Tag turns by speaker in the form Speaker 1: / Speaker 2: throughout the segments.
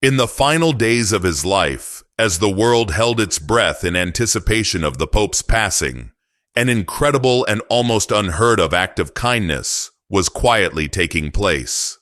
Speaker 1: In the final days of his life, as the world held its breath in anticipation of the Pope's passing, an incredible and almost unheard of act of kindness was quietly taking place.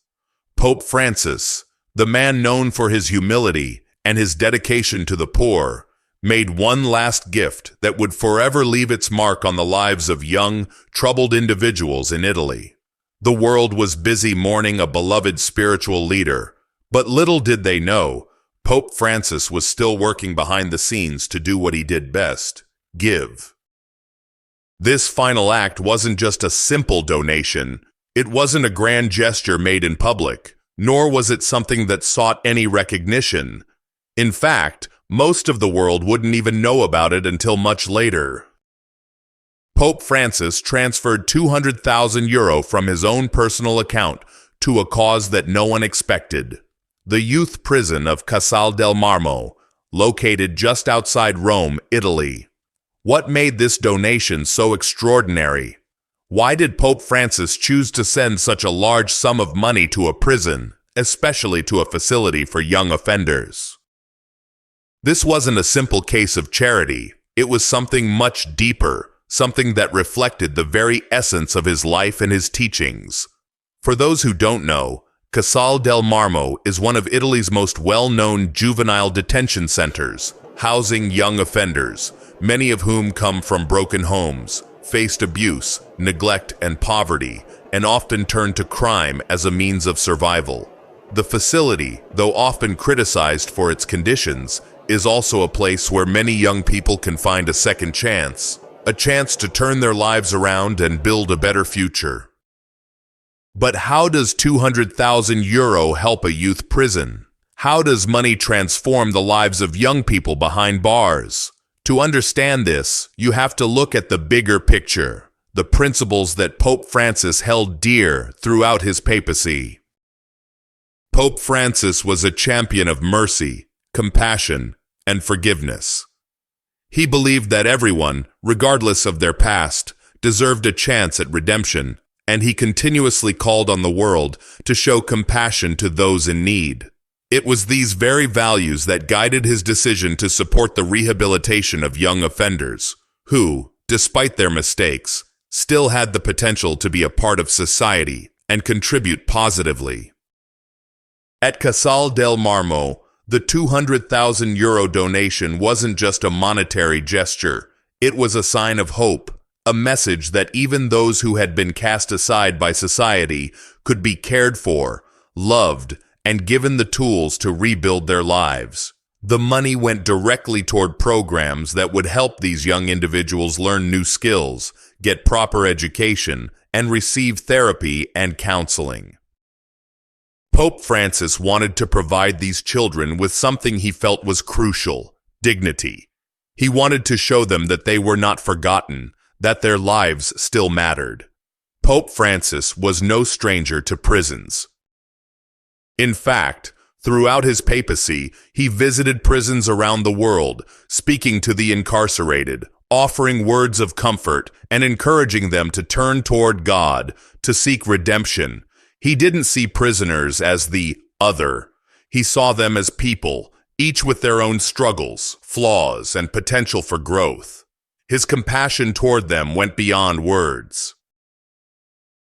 Speaker 1: Pope Francis, the man known for his humility and his dedication to the poor, made one last gift that would forever leave its mark on the lives of young, troubled individuals in Italy. The world was busy mourning a beloved spiritual leader, but little did they know, Pope Francis was still working behind the scenes to do what he did best: give. This final act wasn't just a simple donation. It wasn't a grand gesture made in public, nor was it something that sought any recognition. In fact, most of the world wouldn't even know about it until much later. Pope Francis transferred €200,000 from his own personal account to a cause that no one expected: the youth prison of Casal del Marmo, located just outside Rome, Italy. What made this donation so extraordinary? Why did Pope Francis choose to send such a large sum of money to a prison, especially to a facility for young offenders? This wasn't a simple case of charity. It was something much deeper, something that reflected the very essence of his life and his teachings. For those who don't know, Casal del Marmo is one of Italy's most well-known juvenile detention centers, housing young offenders, many of whom come from broken homes, faced abuse, neglect, and poverty, and often turn to crime as a means of survival. The facility, though often criticized for its conditions, is also a place where many young people can find a second chance, a chance to turn their lives around and build a better future. But how does €200,000 help a youth prison? How does money transform the lives of young people behind bars? To understand this, you have to look at the bigger picture, the principles that Pope Francis held dear throughout his papacy. Pope Francis was a champion of mercy, compassion, and forgiveness. He believed that everyone, regardless of their past, deserved a chance at redemption, and he continuously called on the world to show compassion to those in need. It was these very values that guided his decision to support the rehabilitation of young offenders, who, despite their mistakes, still had the potential to be a part of society and contribute positively. At Casal del Marmo, the €200,000 donation wasn't just a monetary gesture. It was a sign of hope, a message that even those who had been cast aside by society could be cared for, loved, and given the tools to rebuild their lives. The money went directly toward programs that would help these young individuals learn new skills, get proper education, and receive therapy and counseling. Pope Francis wanted to provide these children with something he felt was crucial: dignity. He wanted to show them that they were not forgotten, that their lives still mattered. Pope Francis was no stranger to prisons. In fact, throughout his papacy, he visited prisons around the world, speaking to the incarcerated, offering words of comfort, and encouraging them to turn toward God, to seek redemption. He didn't see prisoners as the other. He saw them as people, each with their own struggles, flaws, and potential for growth. His compassion toward them went beyond words.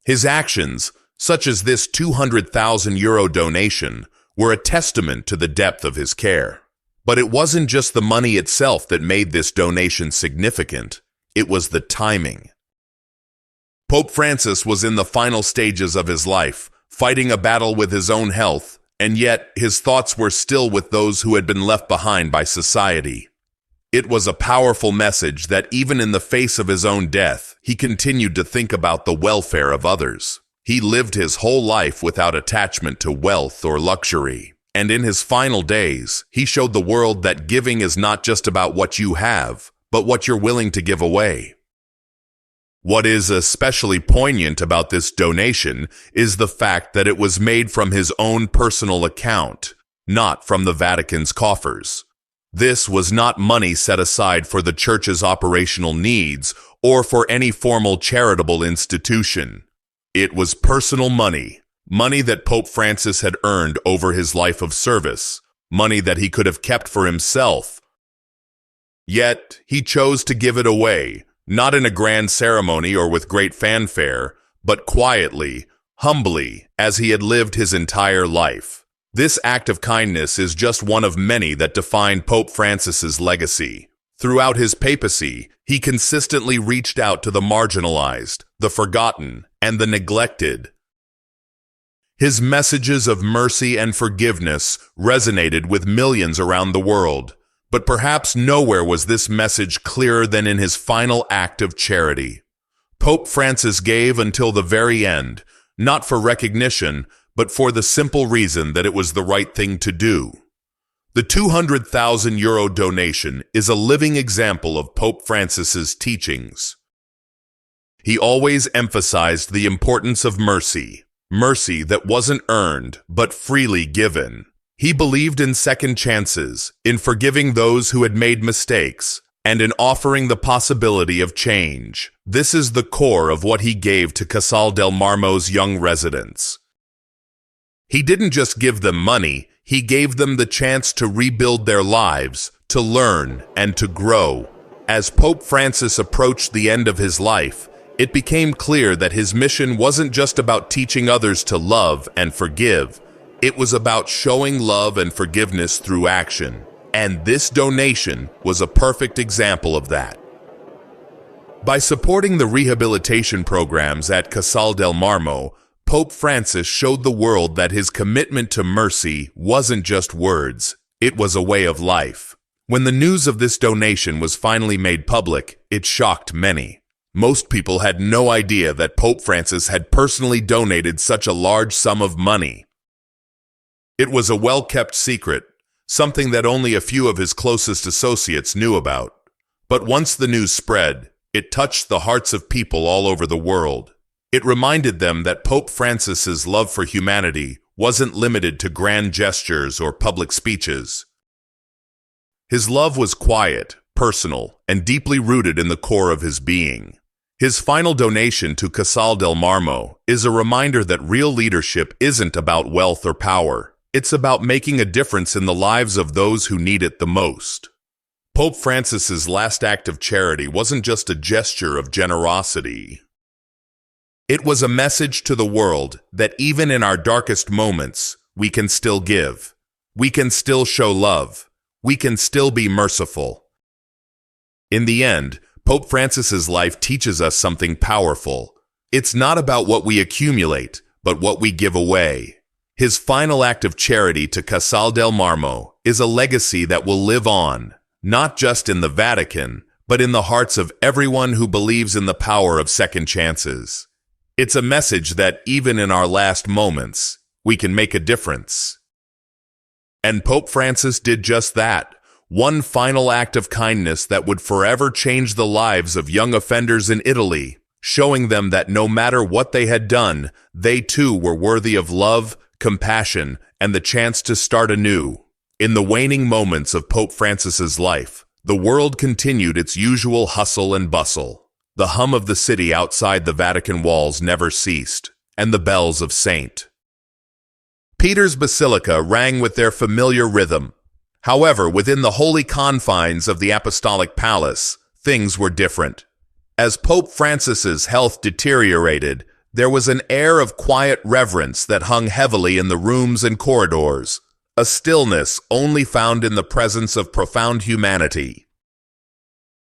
Speaker 1: His actions, such as this €200,000 donation, were a testament to the depth of his care. But it wasn't just the money itself that made this donation significant. It was the timing. Pope Francis was in the final stages of his life, fighting a battle with his own health, and yet his thoughts were still with those who had been left behind by society. It was a powerful message that even in the face of his own death, he continued to think about the welfare of others. He lived his whole life without attachment to wealth or luxury, and in his final days, he showed the world that giving is not just about what you have, but what you're willing to give away. What is especially poignant about this donation is the fact that it was made from his own personal account, not from the Vatican's coffers. This was not money set aside for the Church's operational needs or for any formal charitable institution. It was personal money, money that Pope Francis had earned over his life of service, money that he could have kept for himself. Yet, he chose to give it away, not in a grand ceremony or with great fanfare, but quietly, humbly, as he had lived his entire life. This act of kindness is just one of many that define Pope Francis's legacy. Throughout his papacy, he consistently reached out to the marginalized, the forgotten, and the neglected. His messages of mercy and forgiveness resonated with millions around the world, but perhaps nowhere was this message clearer than in his final act of charity. Pope Francis gave until the very end, not for recognition, but for the simple reason that it was the right thing to do. The €200,000 donation is a living example of Pope Francis's teachings. He always emphasized the importance of mercy, mercy that wasn't earned, but freely given. He believed in second chances, in forgiving those who had made mistakes, and in offering the possibility of change. This is the core of what he gave to Casal del Marmo's young residents. He didn't just give them money, he gave them the chance to rebuild their lives, to learn, and to grow. As Pope Francis approached the end of his life, it became clear that his mission wasn't just about teaching others to love and forgive. It was about showing love and forgiveness through action. And this donation was a perfect example of that. By supporting the rehabilitation programs at Casal del Marmo, Pope Francis showed the world that his commitment to mercy wasn't just words, it was a way of life. When the news of this donation was finally made public, it shocked many. Most people had no idea that Pope Francis had personally donated such a large sum of money. It was a well-kept secret, something that only a few of his closest associates knew about. But once the news spread, it touched the hearts of people all over the world. It reminded them that Pope Francis's love for humanity wasn't limited to grand gestures or public speeches. His love was quiet, personal, and deeply rooted in the core of his being. His final donation to Casal del Marmo is a reminder that real leadership isn't about wealth or power. It's about making a difference in the lives of those who need it the most. Pope Francis's last act of charity wasn't just a gesture of generosity. It was a message to the world that even in our darkest moments, we can still give. We can still show love. We can still be merciful. In the end, Pope Francis's life teaches us something powerful. It's not about what we accumulate, but what we give away. His final act of charity to Casal del Marmo is a legacy that will live on, not just in the Vatican, but in the hearts of everyone who believes in the power of second chances. It's a message that even in our last moments, we can make a difference. And Pope Francis did just that. One final act of kindness that would forever change the lives of young offenders in Italy, showing them that no matter what they had done, they too were worthy of love, compassion, and the chance to start anew. In the waning moments of Pope Francis's life, the world continued its usual hustle and bustle. The hum of the city outside the Vatican walls never ceased, and the bells of St. Peter's Basilica rang with their familiar rhythm. However, within the holy confines of the Apostolic Palace, things were different. As Pope Francis's health deteriorated, there was an air of quiet reverence that hung heavily in the rooms and corridors, a stillness only found in the presence of profound humanity.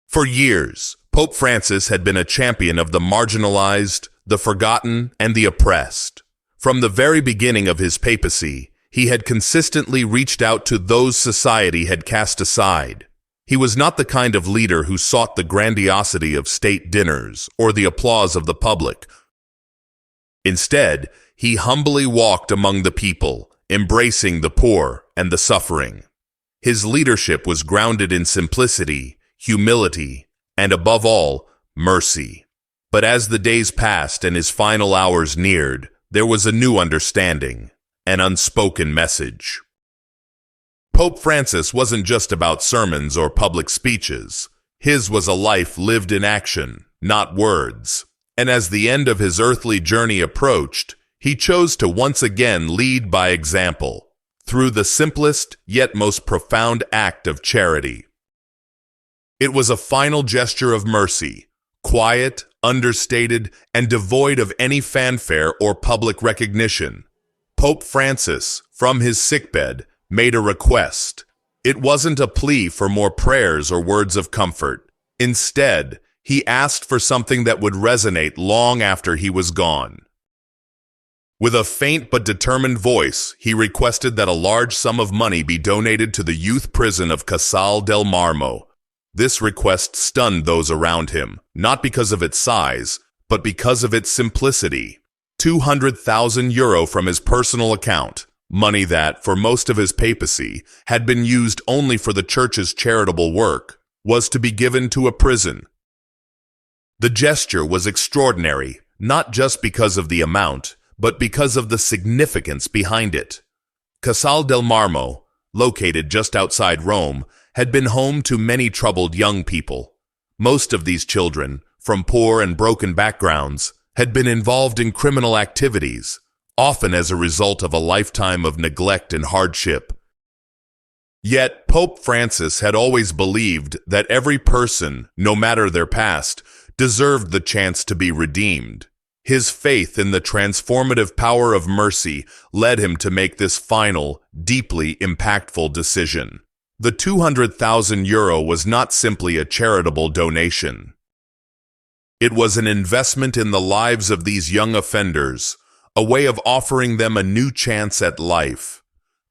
Speaker 1: For years, Pope Francis had been a champion of the marginalized, the forgotten, and the oppressed. From the very beginning of his papacy, he had consistently reached out to those society had cast aside. He was not the kind of leader who sought the grandiosity of state dinners or the applause of the public. Instead, he humbly walked among the people, embracing the poor and the suffering. His leadership was grounded in simplicity, humility, and above all, mercy. But as the days passed and his final hours neared, there was a new understanding, an unspoken message. Pope Francis wasn't just about sermons or public speeches. His was a life lived in action, not words. And as the end of his earthly journey approached, he chose to once again lead by example. through the simplest yet most profound act of charity. It was a final gesture of mercy, quiet, understated, and devoid of any fanfare or public recognition. Pope Francis, from his sickbed, made a request. It wasn't a plea for more prayers or words of comfort. Instead, he asked for something that would resonate long after he was gone. With a faint but determined voice, he requested that a large sum of money be donated to the youth prison of Casal del Marmo. This request stunned those around him, not because of its size, but because of its simplicity. €200,000 from his personal account, money that, for most of his papacy, had been used only for the church's charitable work, was to be given to a prison. The gesture was extraordinary, not just because of the amount, but because of the significance behind it. Casal del Marmo, located just outside Rome, had been home to many troubled young people. Most of these children, from poor and broken backgrounds, had been involved in criminal activities, often as a result of a lifetime of neglect and hardship. Yet Pope Francis had always believed that every person, no matter their past, deserved the chance to be redeemed. His faith in the transformative power of mercy led him to make this final, deeply impactful decision. The €200,000 was not simply a charitable donation. It was an investment in the lives of these young offenders, a way of offering them a new chance at life.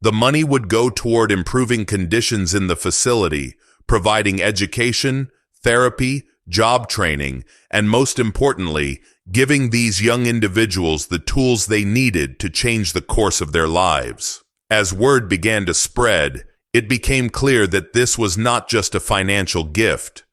Speaker 1: The money would go toward improving conditions in the facility, providing education, therapy, job training, and most importantly, giving these young individuals the tools they needed to change the course of their lives. As word began to spread, it became clear that this was not just a financial gift.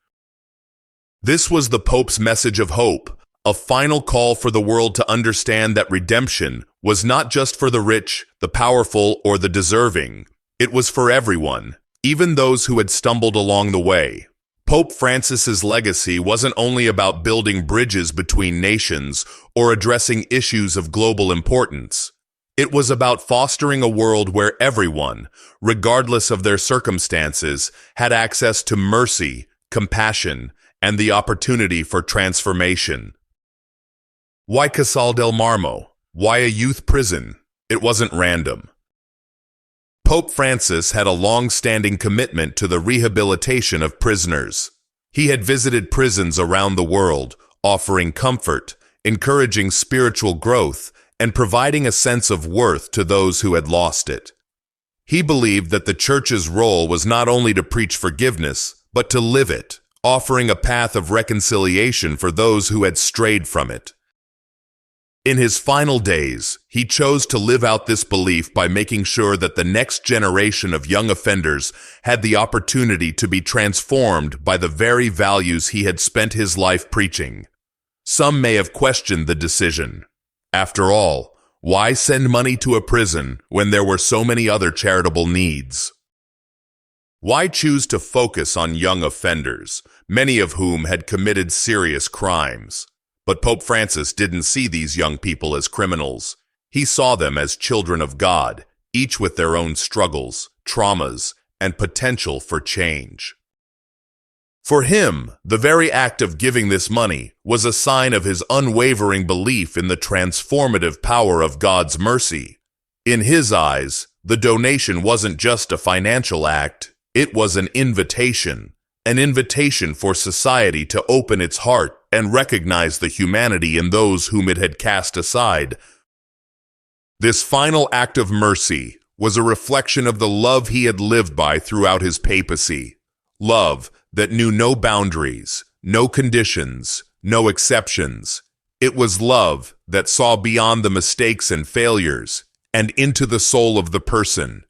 Speaker 1: This was the Pope's message of hope, a final call for the world to understand that redemption was not just for the rich, the powerful, or the deserving. It was for everyone, even those who had stumbled along the way. Pope Francis's legacy wasn't only about building bridges between nations or addressing issues of global importance. It was about fostering a world where everyone, regardless of their circumstances, had access to mercy, compassion, and the opportunity for transformation. Why Casal del Marmo? Why a youth prison? It wasn't random. Pope Francis had a long-standing commitment to the rehabilitation of prisoners. He had visited prisons around the world, offering comfort, encouraging spiritual growth, and providing a sense of worth to those who had lost it. He believed that the Church's role was not only to preach forgiveness, but to live it, offering a path of reconciliation for those who had strayed from it. In his final days, he chose to live out this belief by making sure that the next generation of young offenders had the opportunity to be transformed by the very values he had spent his life preaching. Some may have questioned the decision. After all, why send money to a prison when there were so many other charitable needs? Why choose to focus on young offenders, many of whom had committed serious crimes? But Pope Francis didn't see these young people as criminals. He saw them as children of God, each with their own struggles, traumas, and potential for change. For him, the very act of giving this money was a sign of his unwavering belief in the transformative power of God's mercy. In his eyes, the donation wasn't just a financial act, it was an invitation for society to open its heart and recognize the humanity in those whom it had cast aside. This final act of mercy was a reflection of the love he had lived by throughout his papacy. Love that knew no boundaries, no conditions, no exceptions. It was love that saw beyond the mistakes and failures and into the soul of the person.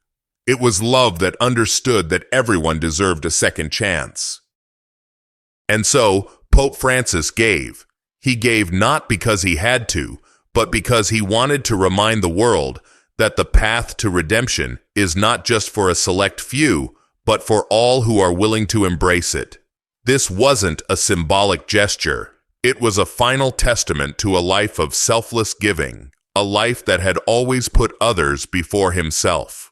Speaker 1: It was love that understood that everyone deserved a second chance. And so, Pope Francis gave. He gave not because he had to, but because he wanted to remind the world that the path to redemption is not just for a select few, but for all who are willing to embrace it. This wasn't a symbolic gesture. It was a final testament to a life of selfless giving, a life that had always put others before himself.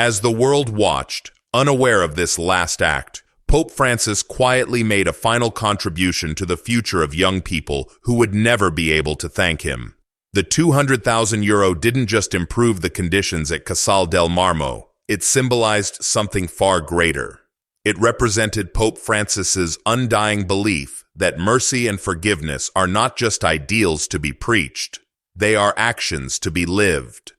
Speaker 1: As the world watched, unaware of this last act, Pope Francis quietly made a final contribution to the future of young people who would never be able to thank him. The €200,000 didn't just improve the conditions at Casal del Marmo, it symbolized something far greater. It represented Pope Francis's undying belief that mercy and forgiveness are not just ideals to be preached, they are actions to be lived.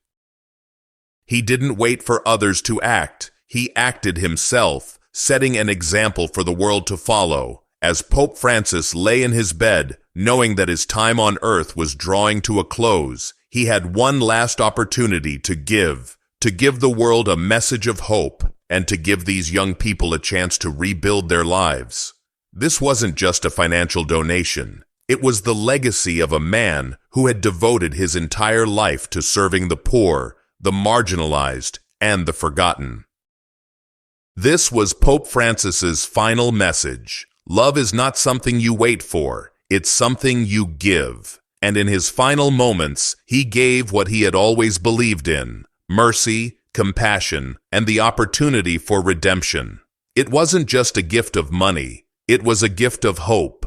Speaker 1: He didn't wait for others to act, he acted himself, setting an example for the world to follow. As Pope Francis lay in his bed, knowing that his time on earth was drawing to a close, he had one last opportunity to give the world a message of hope, and to give these young people a chance to rebuild their lives. This wasn't just a financial donation. It was the legacy of a man who had devoted his entire life to serving the poor, the marginalized, and the forgotten. This was Pope Francis's final message. Love is not something you wait for, it's something you give. And in his final moments, he gave what he had always believed in: mercy, compassion, and the opportunity for redemption. It wasn't just a gift of money, it was a gift of hope.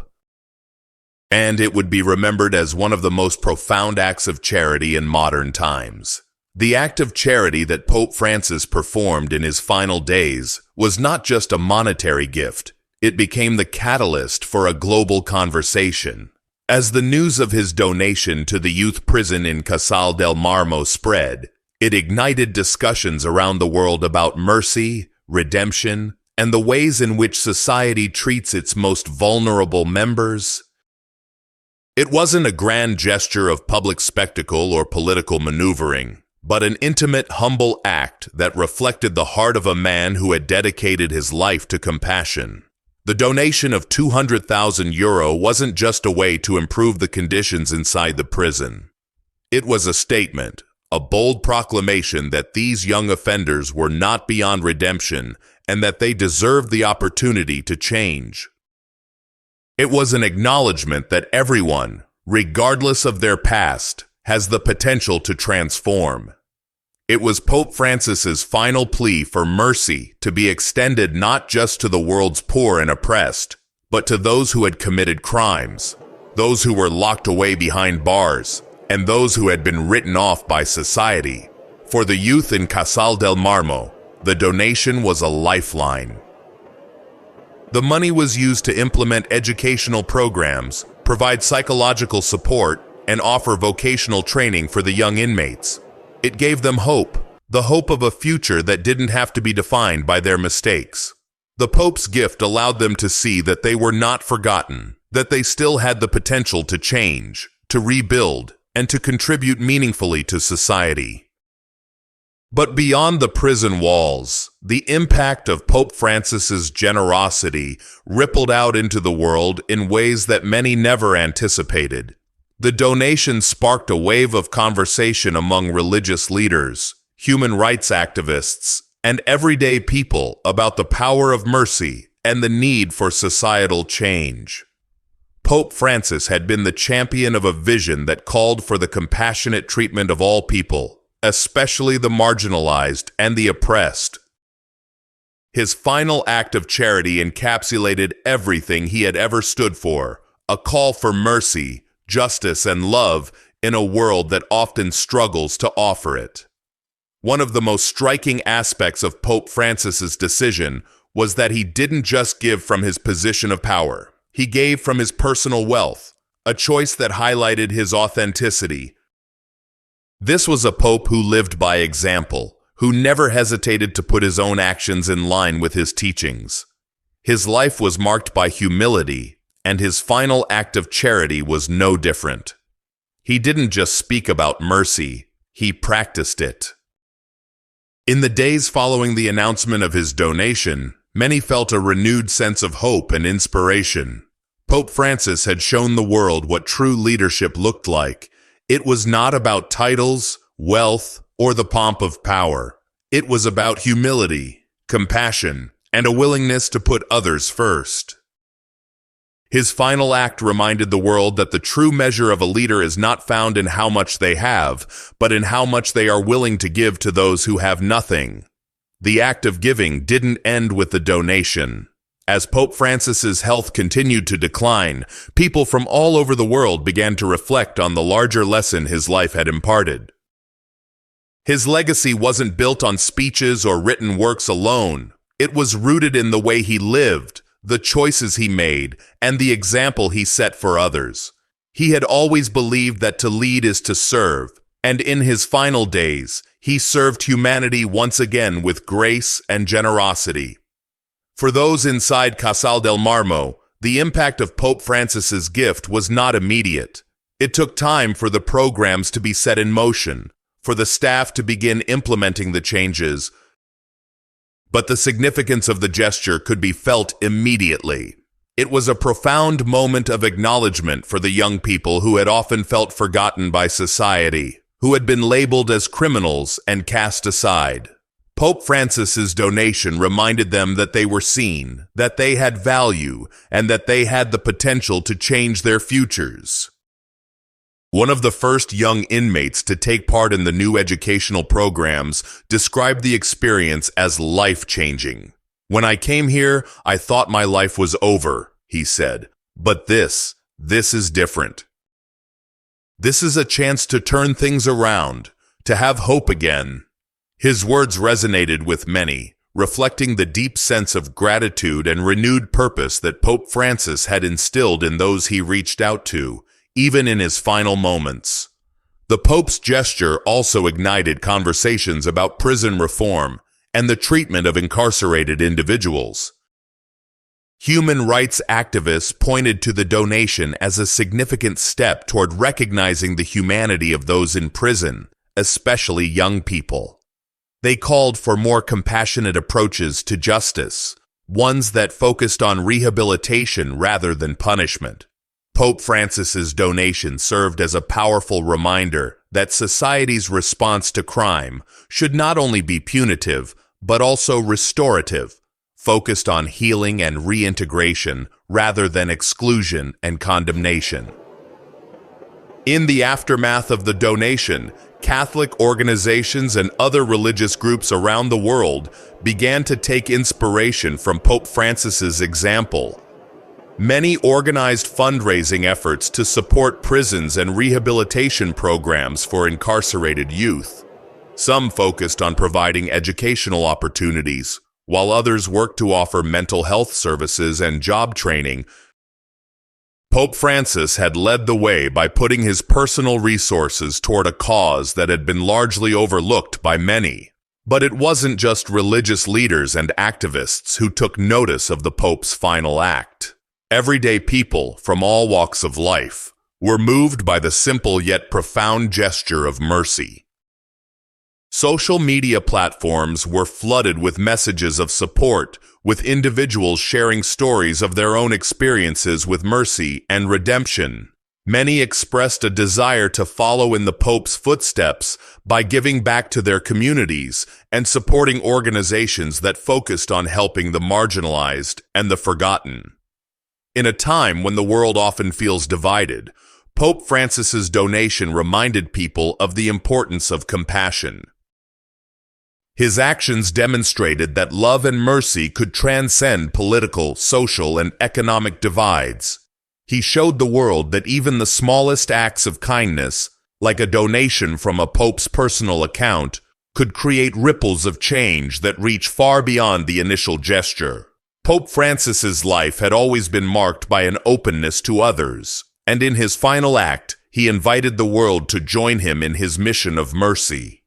Speaker 1: And it would be remembered as one of the most profound acts of charity in modern times. The act of charity that Pope Francis performed in his final days was not just a monetary gift, it became the catalyst for a global conversation. As the news of his donation to the youth prison in Casal del Marmo spread, it ignited discussions around the world about mercy, redemption, and the ways in which society treats its most vulnerable members. It wasn't a grand gesture of public spectacle or political maneuvering, but an intimate, humble act that reflected the heart of a man who had dedicated his life to compassion. The donation of €200,000 wasn't just a way to improve the conditions inside the prison. It was a statement, a bold proclamation that these young offenders were not beyond redemption and that they deserved the opportunity to change. It was an acknowledgement that everyone, regardless of their past, has the potential to transform. It was Pope Francis's final plea for mercy to be extended not just to the world's poor and oppressed, but to those who had committed crimes, those who were locked away behind bars, and those who had been written off by society. For the youth in Casal del Marmo, the donation was a lifeline. The money was used to implement educational programs, provide psychological support, and offer vocational training for the young inmates. It gave them hope, the hope of a future that didn't have to be defined by their mistakes. The Pope's gift allowed them to see that they were not forgotten, that they still had the potential to change, to rebuild, and to contribute meaningfully to society. But beyond the prison walls, the impact of Pope Francis's generosity rippled out into the world in ways that many never anticipated. The donation sparked a wave of conversation among religious leaders, human rights activists, and everyday people about the power of mercy and the need for societal change. Pope Francis had been the champion of a vision that called for the compassionate treatment of all people, especially the marginalized and the oppressed. His final act of charity encapsulated everything he had ever stood for, a call for mercy, justice, and love in a world that often struggles to offer it. One of the most striking aspects of Pope Francis's decision was that he didn't just give from his position of power. He gave from his personal wealth, a choice that highlighted his authenticity. This was a pope who lived by example, who never hesitated to put his own actions in line with his teachings. His life was marked by humility, and his final act of charity was no different. He didn't just speak about mercy, he practiced it. In the days following the announcement of his donation, many felt a renewed sense of hope and inspiration. Pope Francis had shown the world what true leadership looked like. It was not about titles, wealth, or the pomp of power. It was about humility, compassion, and a willingness to put others first. His final act reminded the world that the true measure of a leader is not found in how much they have, but in how much they are willing to give to those who have nothing. The act of giving didn't end with the donation. As Pope Francis's health continued to decline, people from all over the world began to reflect on the larger lesson his life had imparted. His legacy wasn't built on speeches or written works alone. It was rooted in the way he lived, the choices he made, and the example he set for others. He had always believed that to lead is to serve, and in his final days, he served humanity once again with grace and generosity. For those inside Casal del Marmo, the impact of Pope Francis's gift was not immediate. It took time for the programs to be set in motion, for the staff to begin implementing the changes, but the significance of the gesture could be felt immediately. It was a profound moment of acknowledgement for the young people who had often felt forgotten by society, who had been labeled as criminals and cast aside. Pope Francis's donation reminded them that they were seen, that they had value, and that they had the potential to change their futures. One of the first young inmates to take part in the new educational programs described the experience as life-changing. "When I came here, I thought my life was over," he said. "But this is different. This is a chance to turn things around, to have hope again." His words resonated with many, reflecting the deep sense of gratitude and renewed purpose that Pope Francis had instilled in those he reached out to, even in his final moments. The Pope's gesture also ignited conversations about prison reform and the treatment of incarcerated individuals. Human rights activists pointed to the donation as a significant step toward recognizing the humanity of those in prison, especially young people. They called for more compassionate approaches to justice, ones that focused on rehabilitation rather than punishment. Pope Francis's donation served as a powerful reminder that society's response to crime should not only be punitive, but also restorative, focused on healing and reintegration rather than exclusion and condemnation. In the aftermath of the donation, Catholic organizations and other religious groups around the world began to take inspiration from Pope Francis's example. Many organized fundraising efforts to support prisons and rehabilitation programs for incarcerated youth. Some focused on providing educational opportunities, while others worked to offer mental health services and job training. Pope Francis had led the way by putting his personal resources toward a cause that had been largely overlooked by many. But it wasn't just religious leaders and activists who took notice of the Pope's final act. Everyday people from all walks of life were moved by the simple yet profound gesture of mercy. Social media platforms were flooded with messages of support, with individuals sharing stories of their own experiences with mercy and redemption. Many expressed a desire to follow in the Pope's footsteps by giving back to their communities and supporting organizations that focused on helping the marginalized and the forgotten. In a time when the world often feels divided, Pope Francis's donation reminded people of the importance of compassion. His actions demonstrated that love and mercy could transcend political, social, and economic divides. He showed the world that even the smallest acts of kindness, like a donation from a pope's personal account, could create ripples of change that reach far beyond the initial gesture. Pope Francis's life had always been marked by an openness to others, and in his final act, he invited the world to join him in his mission of mercy.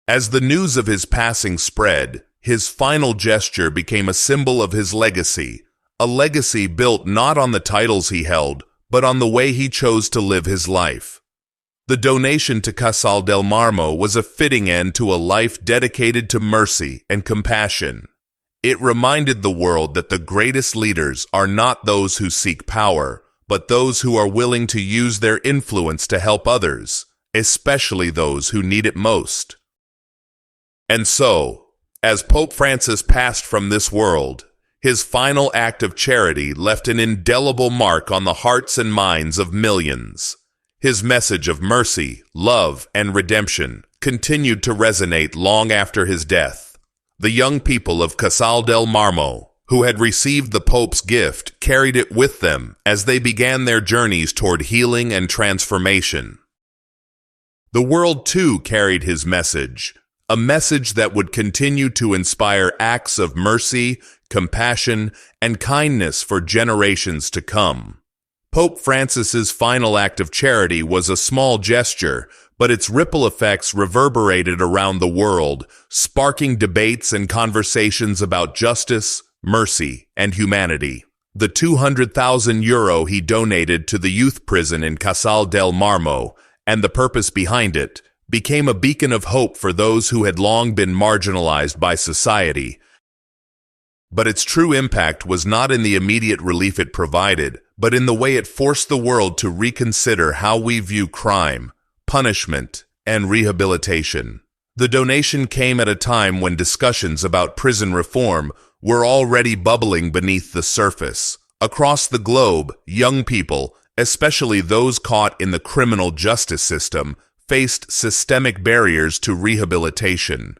Speaker 1: As the news of his passing spread, his final gesture became a symbol of his legacy, a legacy built not on the titles he held, but on the way he chose to live his life. The donation to Casal del Marmo was a fitting end to a life dedicated to mercy and compassion. It reminded the world that the greatest leaders are not those who seek power, but those who are willing to use their influence to help others, especially those who need it most. And so, as Pope Francis passed from this world, his final act of charity left an indelible mark on the hearts and minds of millions. His message of mercy, love, and redemption continued to resonate long after his death. The young people of Casal del Marmo, who had received the Pope's gift, carried it with them as they began their journeys toward healing and transformation. The world too carried his message, a message that would continue to inspire acts of mercy, compassion, and kindness for generations to come. Pope Francis's final act of charity was a small gesture, but its ripple effects reverberated around the world, sparking debates and conversations about justice, mercy, and humanity. The €200,000 he donated to the youth prison in Casal del Marmo, and the purpose behind it, became a beacon of hope for those who had long been marginalized by society. But its true impact was not in the immediate relief it provided, but in the way it forced the world to reconsider how we view crime, punishment, and rehabilitation. The donation came at a time when discussions about prison reform were already bubbling beneath the surface. Across the globe, young people, especially those caught in the criminal justice system, faced systemic barriers to rehabilitation.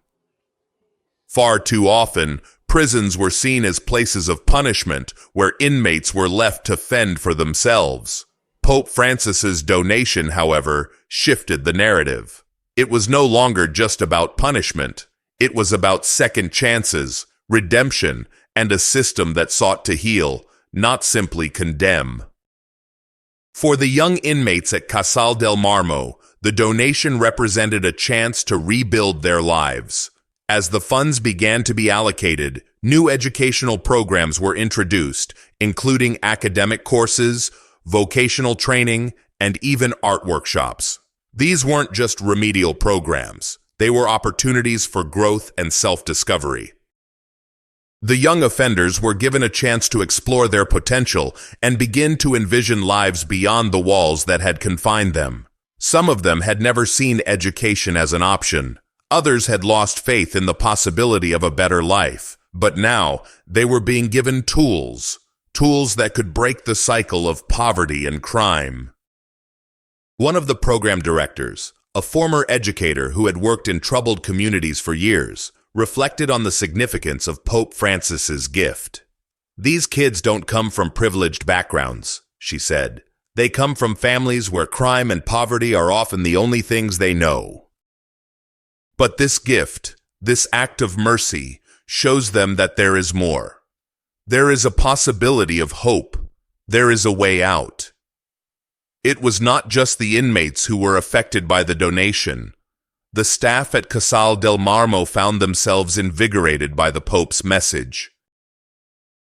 Speaker 1: Far too often, prisons were seen as places of punishment where inmates were left to fend for themselves. Pope Francis's donation, however, shifted the narrative. It was no longer just about punishment. It was about second chances, redemption, and a system that sought to heal, not simply condemn. For the young inmates at Casal del Marmo, the donation represented a chance to rebuild their lives. As the funds began to be allocated, new educational programs were introduced, including academic courses, vocational training, and even art workshops. These weren't just remedial programs. They were opportunities for growth and self-discovery. The young offenders were given a chance to explore their potential and begin to envision lives beyond the walls that had confined them. Some of them had never seen education as an option. Others had lost faith in the possibility of a better life. But now, they were being given tools that could break the cycle of poverty and crime. One of the program directors, a former educator who had worked in troubled communities for years, reflected on the significance of Pope Francis's gift. "These kids don't come from privileged backgrounds," she said. "They come from families where crime and poverty are often the only things they know. But this gift, this act of mercy, shows them that there is more. There is a possibility of hope. There is a way out." It was not just the inmates who were affected by the donation. The staff at Casal del Marmo found themselves invigorated by the Pope's message.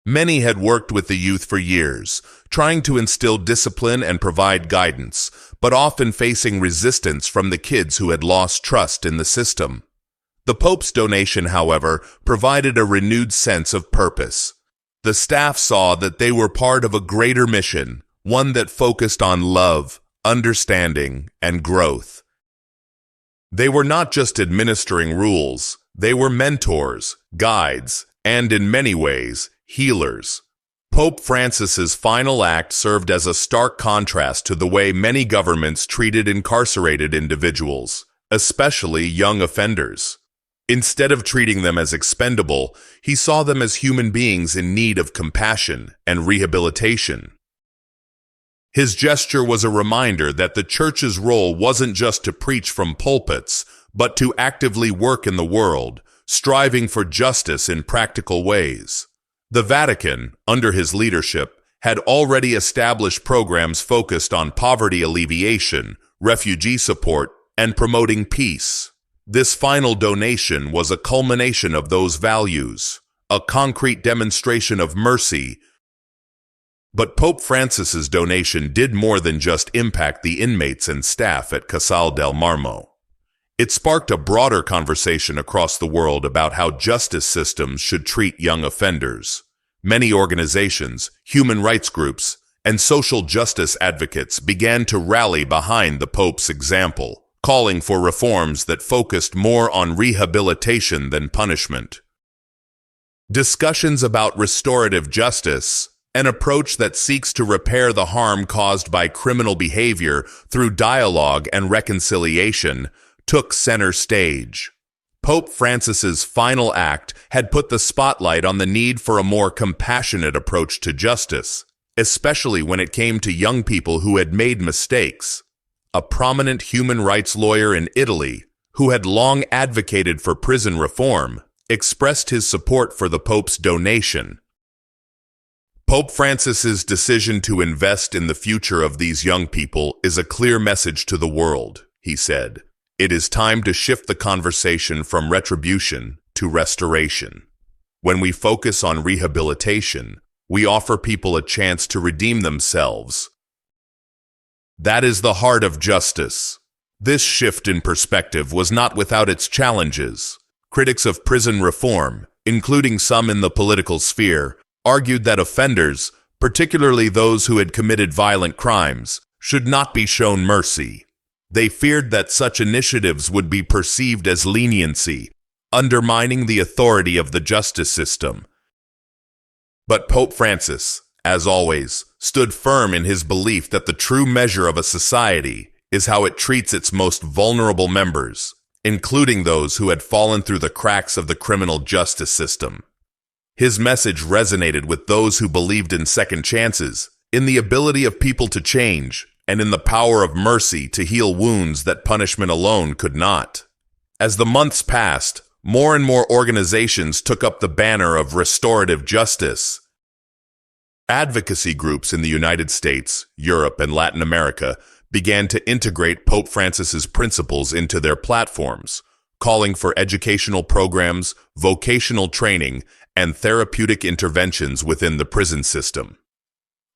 Speaker 1: Many had worked with the youth for years, trying to instill discipline and provide guidance, but often facing resistance from the kids who had lost trust in the system. The Pope's donation, however, provided a renewed sense of purpose. The staff saw that they were part of a greater mission, one that focused on love, understanding, and growth. They were not just administering rules, they were mentors, guides, and in many ways, healers. Pope Francis's final act served as a stark contrast to the way many governments treated incarcerated individuals, especially young offenders. Instead of treating them as expendable, he saw them as human beings in need of compassion and rehabilitation. His gesture was a reminder that the Church's role wasn't just to preach from pulpits, but to actively work in the world, striving for justice in practical ways. The Vatican, under his leadership, had already established programs focused on poverty alleviation, refugee support, and promoting peace. This final donation was a culmination of those values, a concrete demonstration of mercy. But Pope Francis's donation did more than just impact the inmates and staff at Casal del Marmo. It sparked a broader conversation across the world about how justice systems should treat young offenders. Many organizations, human rights groups, and social justice advocates began to rally behind the Pope's example, calling for reforms that focused more on rehabilitation than punishment. Discussions about restorative justice, an approach that seeks to repair the harm caused by criminal behavior through dialogue and reconciliation, took center stage. Pope Francis's final act had put the spotlight on the need for a more compassionate approach to justice, especially when it came to young people who had made mistakes. A prominent human rights lawyer in Italy, who had long advocated for prison reform, expressed his support for the Pope's donation. Pope Francis's decision to invest in the future of these young people is a clear message to the world, he said. It is time to shift the conversation from retribution to restoration. When we focus on rehabilitation, we offer people a chance to redeem themselves. That is the heart of justice. This shift in perspective was not without its challenges. Critics of prison reform, including some in the political sphere, argued that offenders, particularly those who had committed violent crimes, should not be shown mercy. They feared that such initiatives would be perceived as leniency, undermining the authority of the justice system. But Pope Francis, as always, stood firm in his belief that the true measure of a society is how it treats its most vulnerable members, including those who had fallen through the cracks of the criminal justice system. His message resonated with those who believed in second chances, in the ability of people to change, and in the power of mercy to heal wounds that punishment alone could not. As the months passed, more and more organizations took up the banner of restorative justice. Advocacy groups in the United States, Europe, and Latin America began to integrate Pope Francis's principles into their platforms, calling for educational programs, vocational training, and therapeutic interventions within the prison system.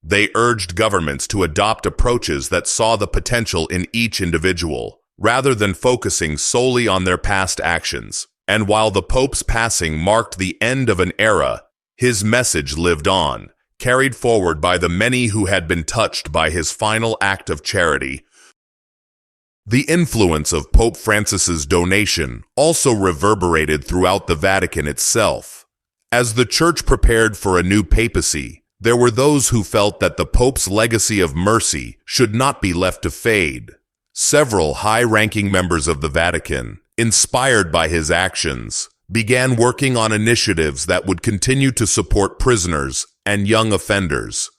Speaker 1: They urged governments to adopt approaches that saw the potential in each individual, rather than focusing solely on their past actions. And while the Pope's passing marked the end of an era, his message lived on, carried forward by the many who had been touched by his final act of charity. The influence of Pope Francis's donation also reverberated throughout the Vatican itself. As the Church prepared for a new papacy, there were those who felt that the Pope's legacy of mercy should not be left to fade. Several high-ranking members of the Vatican, inspired by his actions, began working on initiatives that would continue to support prisoners and young offenders.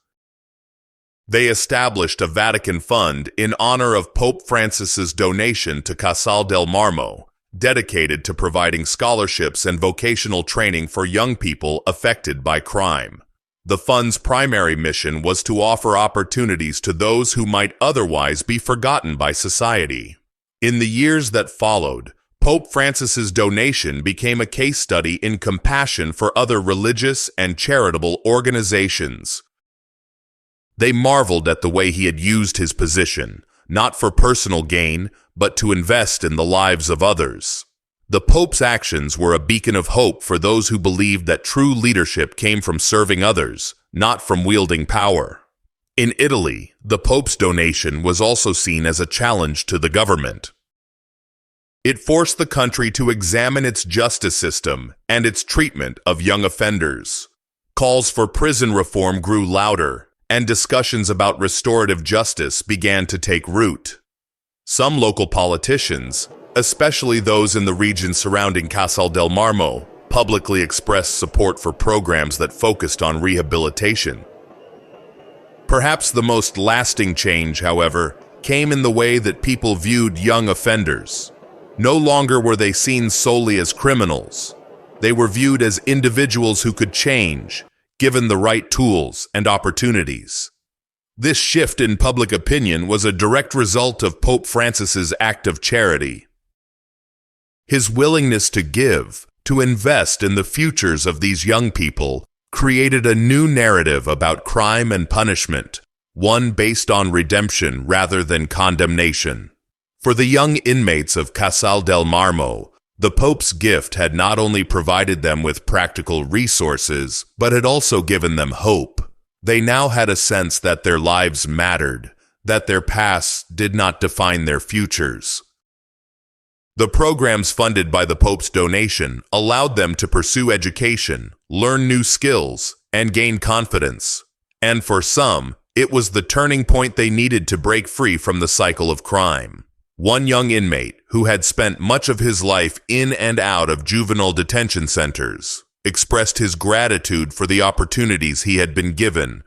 Speaker 1: They established a Vatican fund in honor of Pope Francis's donation to Casal del Marmo, dedicated to providing scholarships and vocational training for young people affected by crime. The fund's primary mission was to offer opportunities to those who might otherwise be forgotten by society. In the years that followed, Pope Francis's donation became a case study in compassion for other religious and charitable organizations. They marveled at the way he had used his position, not for personal gain, but to invest in the lives of others. The Pope's actions were a beacon of hope for those who believed that true leadership came from serving others, not from wielding power. In Italy, the Pope's donation was also seen as a challenge to the government. It forced the country to examine its justice system and its treatment of young offenders. Calls for prison reform grew louder, and discussions about restorative justice began to take root. Some local politicians, especially those in the region surrounding Casal del Marmo, publicly expressed support for programs that focused on rehabilitation. Perhaps the most lasting change, however, came in the way that people viewed young offenders. No longer were they seen solely as criminals. They were viewed as individuals who could change, given the right tools and opportunities. This shift in public opinion was a direct result of Pope Francis's act of charity. His willingness to give, to invest in the futures of these young people, created a new narrative about crime and punishment, one based on redemption rather than condemnation. For the young inmates of Casal del Marmo, the Pope's gift had not only provided them with practical resources, but had also given them hope. They now had a sense that their lives mattered, that their pasts did not define their futures. The programs funded by the Pope's donation allowed them to pursue education, learn new skills, and gain confidence. And for some, it was the turning point they needed to break free from the cycle of crime. One young inmate, who had spent much of his life in and out of juvenile detention centers, expressed his gratitude for the opportunities he had been given.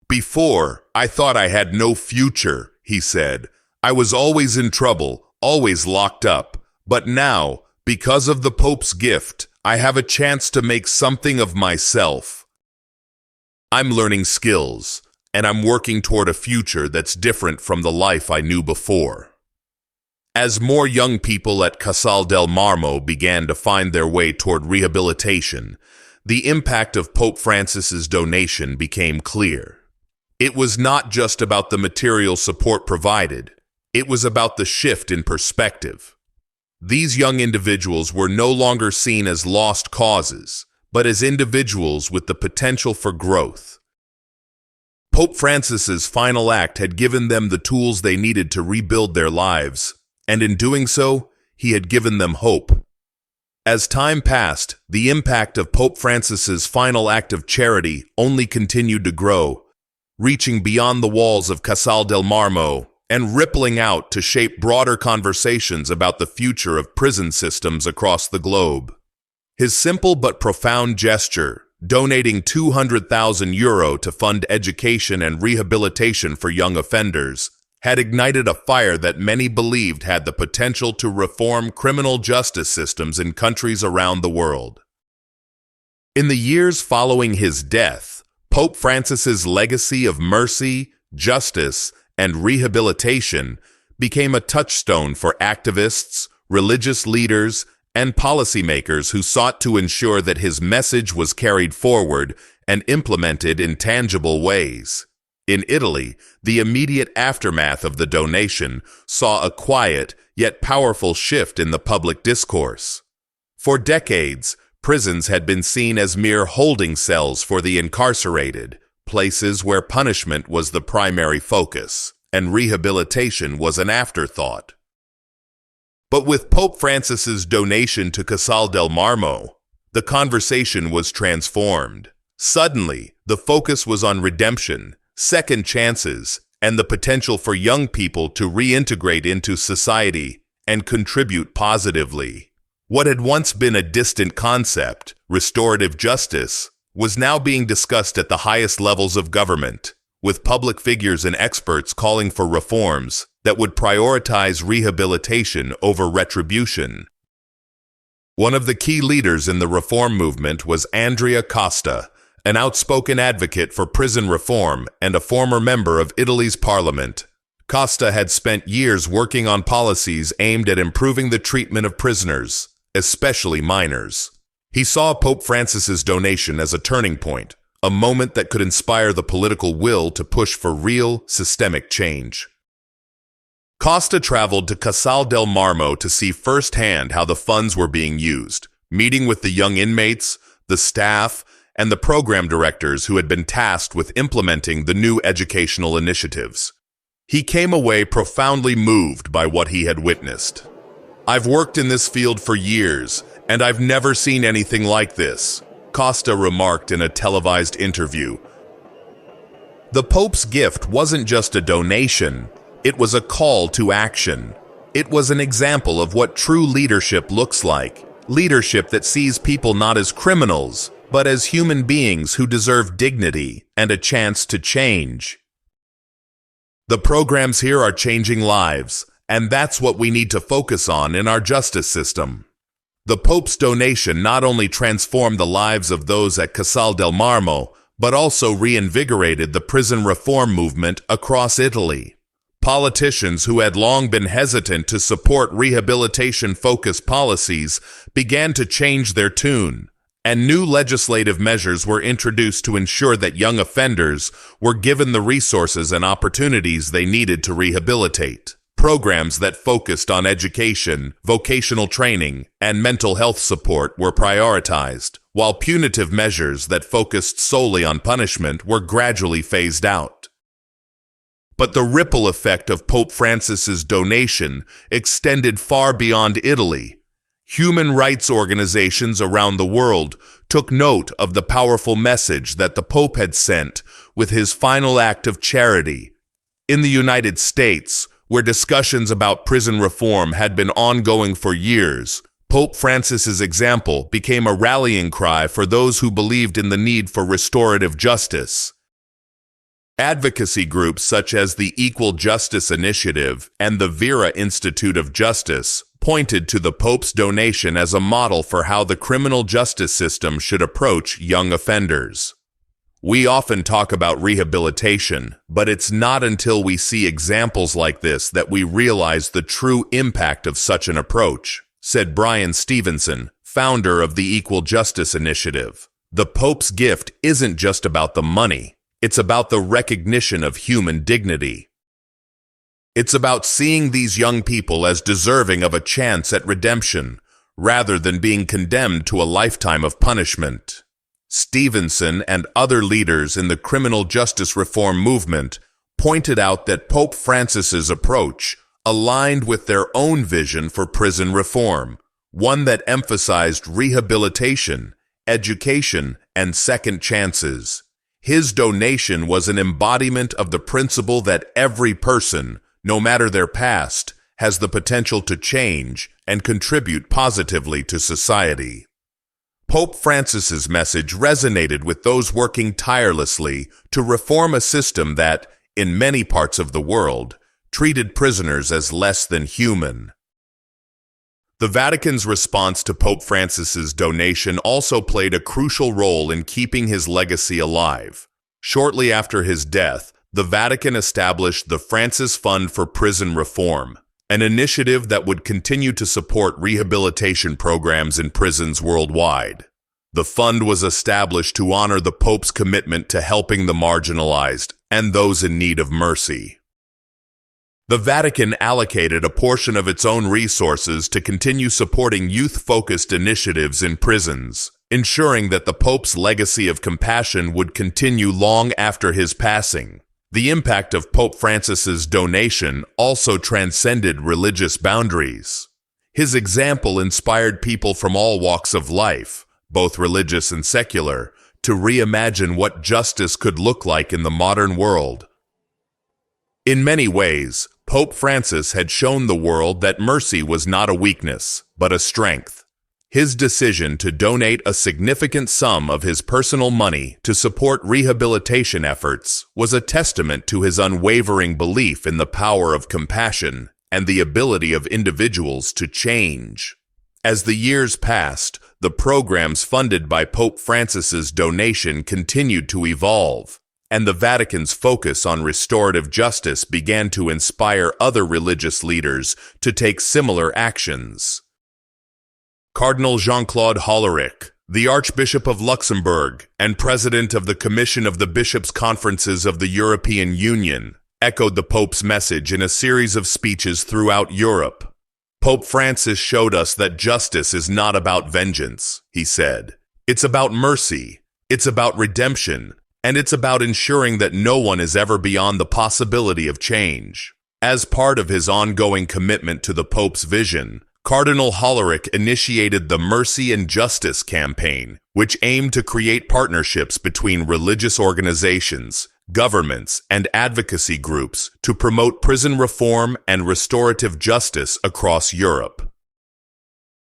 Speaker 1: "Before, I thought I had no future," he said. "I was always in trouble, always locked up. But now, because of the Pope's gift, I have a chance to make something of myself. I'm learning skills, and I'm working toward a future that's different from the life I knew before." As more young people at Casal del Marmo began to find their way toward rehabilitation, the impact of Pope Francis's donation became clear. It was not just about the material support provided, it was about the shift in perspective. These young individuals were no longer seen as lost causes, but as individuals with the potential for growth. Pope Francis's final act had given them the tools they needed to rebuild their lives, and in doing so, he had given them hope. As time passed, the impact of Pope Francis's final act of charity only continued to grow, reaching beyond the walls of Casal del Marmo and rippling out to shape broader conversations about the future of prison systems across the globe. His simple but profound gesture, donating €200,000 to fund education and rehabilitation for young offenders, had ignited a fire that many believed had the potential to reform criminal justice systems in countries around the world. In the years following his death, Pope Francis's legacy of mercy, justice, and rehabilitation became a touchstone for activists, religious leaders, and policymakers who sought to ensure that his message was carried forward and implemented in tangible ways. In Italy, the immediate aftermath of the donation saw a quiet yet powerful shift in the public discourse. For decades, prisons had been seen as mere holding cells for the incarcerated, places where punishment was the primary focus, and rehabilitation was an afterthought. But with Pope Francis's donation to Casal del Marmo, the conversation was transformed. Suddenly, the focus was on redemption, second chances, and the potential for young people to reintegrate into society and contribute positively. What had once been a distant concept, restorative justice, was now being discussed at the highest levels of government, with public figures and experts calling for reforms that would prioritize rehabilitation over retribution. One of the key leaders in the reform movement was Andrea Costa, an outspoken advocate for prison reform and a former member of Italy's parliament. Costa had spent years working on policies aimed at improving the treatment of prisoners, especially minors. He saw Pope Francis's donation as a turning point, a moment that could inspire the political will to push for real, systemic change. Costa traveled to Casal del Marmo to see firsthand how the funds were being used, meeting with the young inmates, the staff, and the program directors who had been tasked with implementing the new educational initiatives. He came away profoundly moved by what he had witnessed. "I've worked in this field for years, and I've never seen anything like this," Costa remarked in a televised interview. The Pope's gift wasn't just a donation, it was a call to action. It was an example of what true leadership looks like, leadership that sees people not as criminals, but as human beings who deserve dignity and a chance to change. The programs here are changing lives, and that's what we need to focus on in our justice system. The Pope's donation not only transformed the lives of those at Casal del Marmo, but also reinvigorated the prison reform movement across Italy. Politicians who had long been hesitant to support rehabilitation-focused policies began to change their tune, and new legislative measures were introduced to ensure that young offenders were given the resources and opportunities they needed to rehabilitate. Programs that focused on education, vocational training, and mental health support were prioritized, while punitive measures that focused solely on punishment were gradually phased out. But the ripple effect of Pope Francis's donation extended far beyond Italy. Human rights organizations around the world took note of the powerful message that the Pope had sent with his final act of charity. In the United States, where discussions about prison reform had been ongoing for years, Pope Francis's example became a rallying cry for those who believed in the need for restorative justice. Advocacy groups such as the Equal Justice Initiative and the Vera Institute of Justice pointed to the Pope's donation as a model for how the criminal justice system should approach young offenders. We often talk about rehabilitation, but it's not until we see examples like this that we realize the true impact of such an approach, said Brian Stevenson, founder of the Equal Justice Initiative. The Pope's gift isn't just about the money. It's about the recognition of human dignity. It's about seeing these young people as deserving of a chance at redemption, rather than being condemned to a lifetime of punishment. Stevenson and other leaders in the criminal justice reform movement pointed out that Pope Francis's approach aligned with their own vision for prison reform, one that emphasized rehabilitation, education, and second chances. His donation was an embodiment of the principle that every person, no matter their past, has the potential to change and contribute positively to society. Pope Francis's message resonated with those working tirelessly to reform a system that, in many parts of the world, treated prisoners as less than human. The Vatican's response to Pope Francis's donation also played a crucial role in keeping his legacy alive. Shortly after his death, the Vatican established the Francis Fund for Prison Reform, an initiative that would continue to support rehabilitation programs in prisons worldwide. The fund was established to honor the Pope's commitment to helping the marginalized and those in need of mercy. The Vatican allocated a portion of its own resources to continue supporting youth-focused initiatives in prisons, ensuring that the Pope's legacy of compassion would continue long after his passing. The impact of Pope Francis's donation also transcended religious boundaries. His example inspired people from all walks of life, both religious and secular, to reimagine what justice could look like in the modern world. In many ways, Pope Francis had shown the world that mercy was not a weakness, but a strength. His decision to donate a significant sum of his personal money to support rehabilitation efforts was a testament to his unwavering belief in the power of compassion and the ability of individuals to change. As the years passed, the programs funded by Pope Francis's donation continued to evolve, and the Vatican's focus on restorative justice began to inspire other religious leaders to take similar actions. Cardinal Jean-Claude Hollerich, the Archbishop of Luxembourg and President of the Commission of the Bishops' Conferences of the European Union, echoed the Pope's message in a series of speeches throughout Europe. Pope Francis showed us that justice is not about vengeance, he said. It's about mercy, it's about redemption, and it's about ensuring that no one is ever beyond the possibility of change. As part of his ongoing commitment to the Pope's vision, Cardinal Hollerich initiated the Mercy and Justice campaign, which aimed to create partnerships between religious organizations, governments, and advocacy groups to promote prison reform and restorative justice across Europe.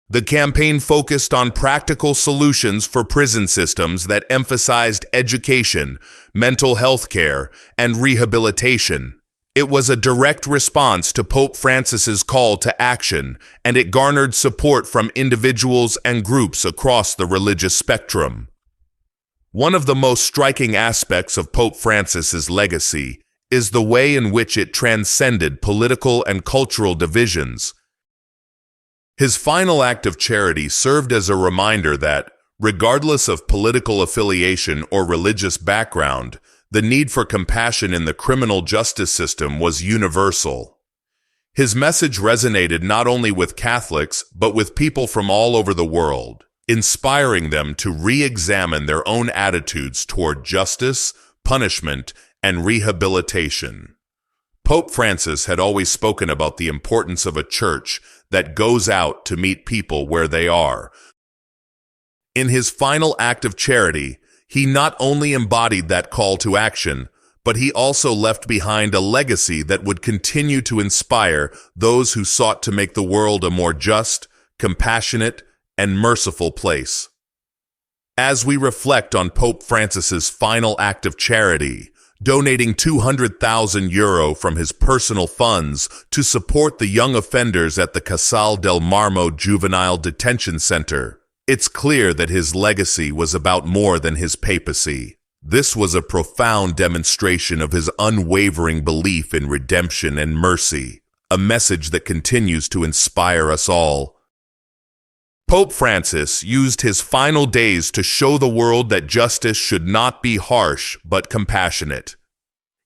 Speaker 1: The campaign focused on practical solutions for prison systems that emphasized education, mental health care, and rehabilitation. It was a direct response to Pope Francis's call to action, and it garnered support from individuals and groups across the religious spectrum. One of the most striking aspects of Pope Francis's legacy is the way in which it transcended political and cultural divisions. His final act of charity served as a reminder that, regardless of political affiliation or religious background, the need for compassion in the criminal justice system was universal. His message resonated not only with Catholics, but with people from all over the world, inspiring them to re-examine their own attitudes toward justice, punishment, and rehabilitation. Pope Francis had always spoken about the importance of a church that goes out to meet people where they are. In his final act of charity, he not only embodied that call to action, but he also left behind a legacy that would continue to inspire those who sought to make the world a more just, compassionate, and merciful place. As we reflect on Pope Francis's final act of charity, donating €200,000 from his personal funds to support the young offenders at the Casal del Marmo Juvenile Detention Center, it's clear that his legacy was about more than his papacy. This was a profound demonstration of his unwavering belief in redemption and mercy, a message that continues to inspire us all. Pope Francis used his final days to show the world that justice should not be harsh but compassionate.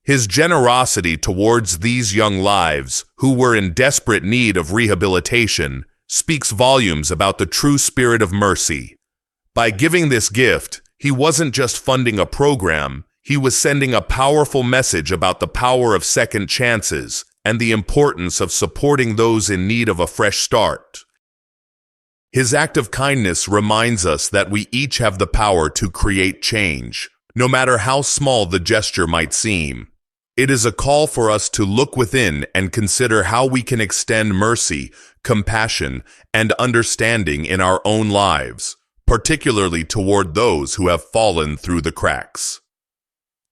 Speaker 1: His generosity towards these young lives, who were in desperate need of rehabilitation, speaks volumes about the true spirit of mercy. By giving this gift, he wasn't just funding a program, he was sending a powerful message about the power of second chances and the importance of supporting those in need of a fresh start. His act of kindness reminds us that we each have the power to create change, no matter how small the gesture might seem. It is a call for us to look within and consider how we can extend mercy, compassion, and understanding in our own lives, particularly toward those who have fallen through the cracks.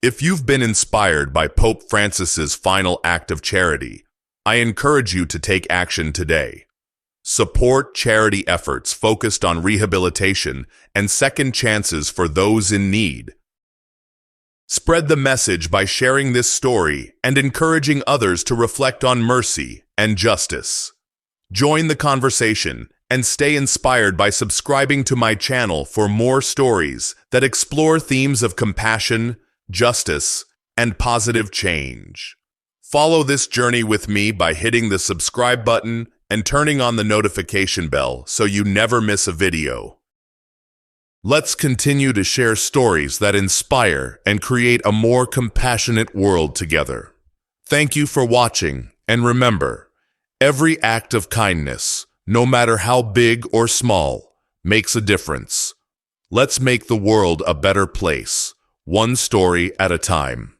Speaker 1: If you've been inspired by Pope Francis's final act of charity, I encourage you to take action today. Support charity efforts focused on rehabilitation and second chances for those in need. Spread the message by sharing this story and encouraging others to reflect on mercy and justice. Join the conversation and stay inspired by subscribing to my channel for more stories that explore themes of compassion, justice, and positive change. Follow this journey with me by hitting the subscribe button and turning on the notification bell so you never miss a video. Let's continue to share stories that inspire and create a more compassionate world together. Thank you for watching, and remember, every act of kindness, no matter how big or small, makes a difference. Let's make the world a better place, one story at a time.